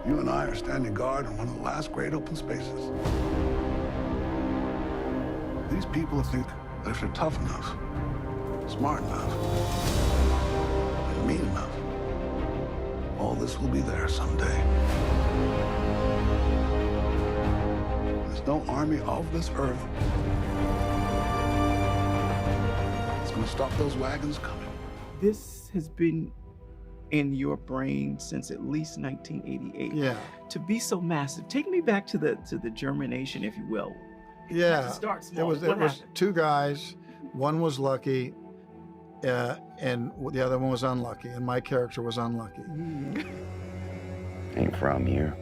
You and I are standing guard in one of the last great open spaces. These people think that if they're tough enough, smart enough, and mean enough, all this will be there someday. There's no army of this earth that's gonna stop those wagons coming. This has been in your brain since at least 1988. Yeah. To be so massive, take me back to the germination, if you will. Yeah. Start small. It was happened? two guys. One was lucky, and the other one was unlucky, and my character was unlucky. Ain't from here.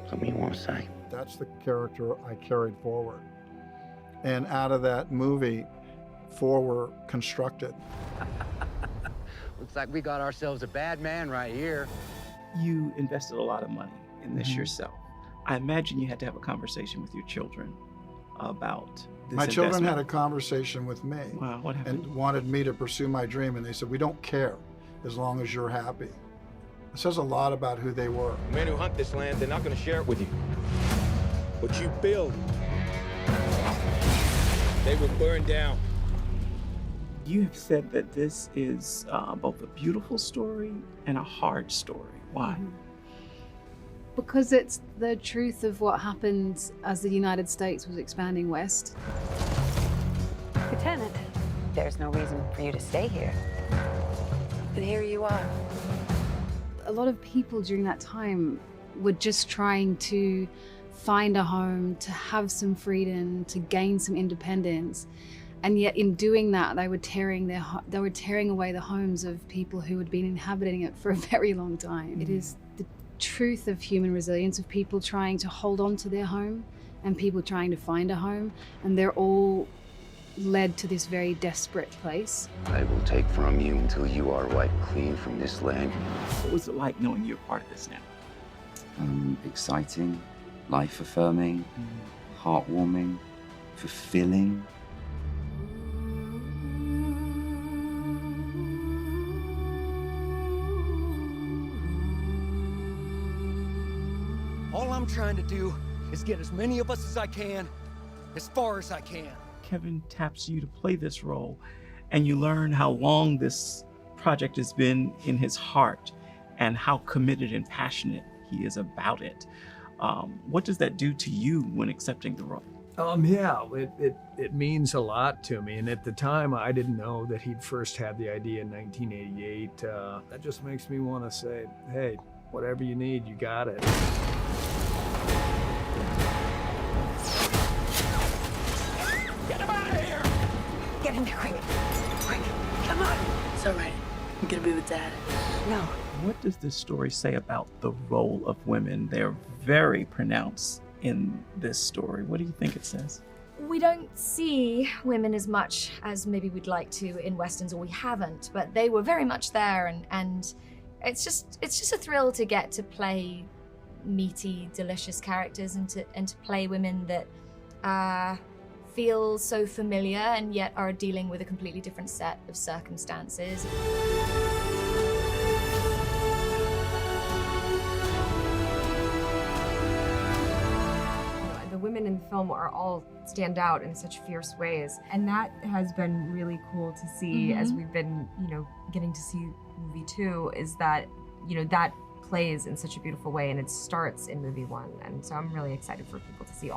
Something you want to say? That's the character I carried forward. And out of that movie, 4 were constructed. Looks like we got ourselves a bad man right here. You invested a lot of money in this yourself. I imagine you had to have a conversation with your children about this My children investment. had a conversation with me. Wow, what happened? And wanted me to pursue my dream, and they said, we don't care as long as you're happy. It says a lot about who they were. Men who hunt this land, they're not going to share it with you. What you build, they will burn down. You have said that this is both a beautiful story and a hard story. Why? Because it's the truth of what happened as the United States was expanding west. Lieutenant, there's no reason for you to stay here. But here you are. A lot of people during that time were just trying to find a home, to have some freedom, to gain some independence. And yet in doing that, they were tearing away the homes of people who had been inhabiting it for a very long time. It is the truth of human resilience, of people trying to hold on to their home and people trying to find a home, and they're all led to this very desperate place. I will take from you until you are wiped clean from this land. What was it like knowing you're part of this now? Exciting, life-affirming, heartwarming, fulfilling. All I'm trying to do is get as many of us as I can, as far as I can. Kevin taps you to play this role, and you learn how long this project has been in his heart and how committed and passionate he is about it. What does that do to you when accepting the role? Yeah, it means a lot to me. And at the time, I didn't know that he'd first had the idea in 1988. That just makes me want to say, hey, whatever you need, you got it. Get him out of here! Get in there quick. Quick. Come on. It's all right. I'm gonna be with Dad. No. What does this story say about the role of women? They're very pronounced in this story. What do you think it says? We don't see women as much as maybe we'd like to in Westerns, or we haven't, but they were very much there, and it's just a thrill to get to play meaty, delicious characters and to play women that feel so familiar and yet are dealing with a completely different set of circumstances. The women in the film are all stand out in such fierce ways, and that has been really cool to see as we've been, getting to see movie 2, is that, that plays in such a beautiful way, and it starts in movie 1, and so I'm really excited for people to see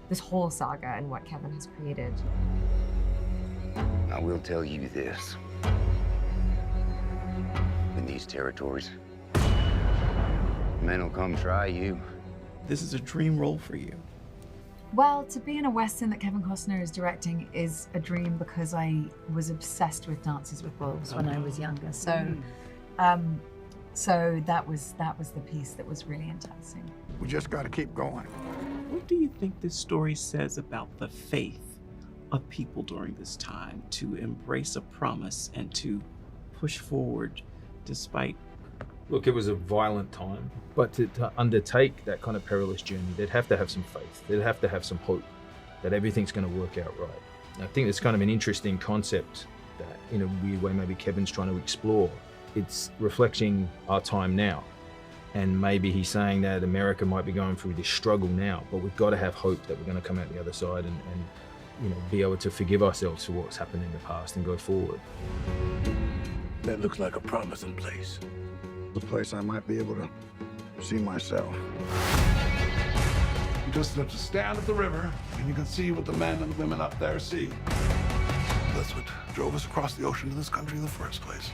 this whole saga and what Kevin has created. I will tell you this. In these territories, men will come try you. This is a dream role for you. Well, to be in a Western that Kevin Costner is directing is a dream, because I was obsessed with Dances with Wolves when I was younger. So, so that was the piece that was really enticing. We just got to keep going. What do you think this story says about the faith of people during this time to embrace a promise and to push forward despite? Look, it was a violent time, but to undertake that kind of perilous journey, they'd have to have some faith. They'd have to have some hope that everything's going to work out right. And I think it's kind of an interesting concept that, in a weird way, maybe Kevin's trying to explore. It's reflecting our time now. And maybe he's saying that America might be going through this struggle now, but we've got to have hope that we're going to come out the other side and be able to forgive ourselves for what's happened in the past and go forward. That looks like a promising place. The place I might be able to see myself. You just have to stand at the river, and you can see what the men and women up there see. That's what drove us across the ocean to this country in the first place.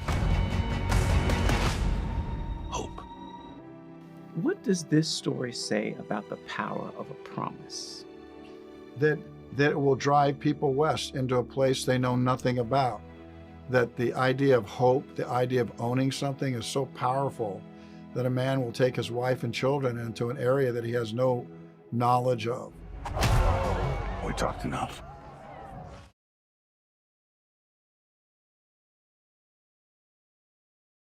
Hope. What does this story say about the power of a promise? That it will drive people west into a place they know nothing about. That the idea of hope, the idea of owning something is so powerful that a man will take his wife and children into an area that he has no knowledge of. We talked enough.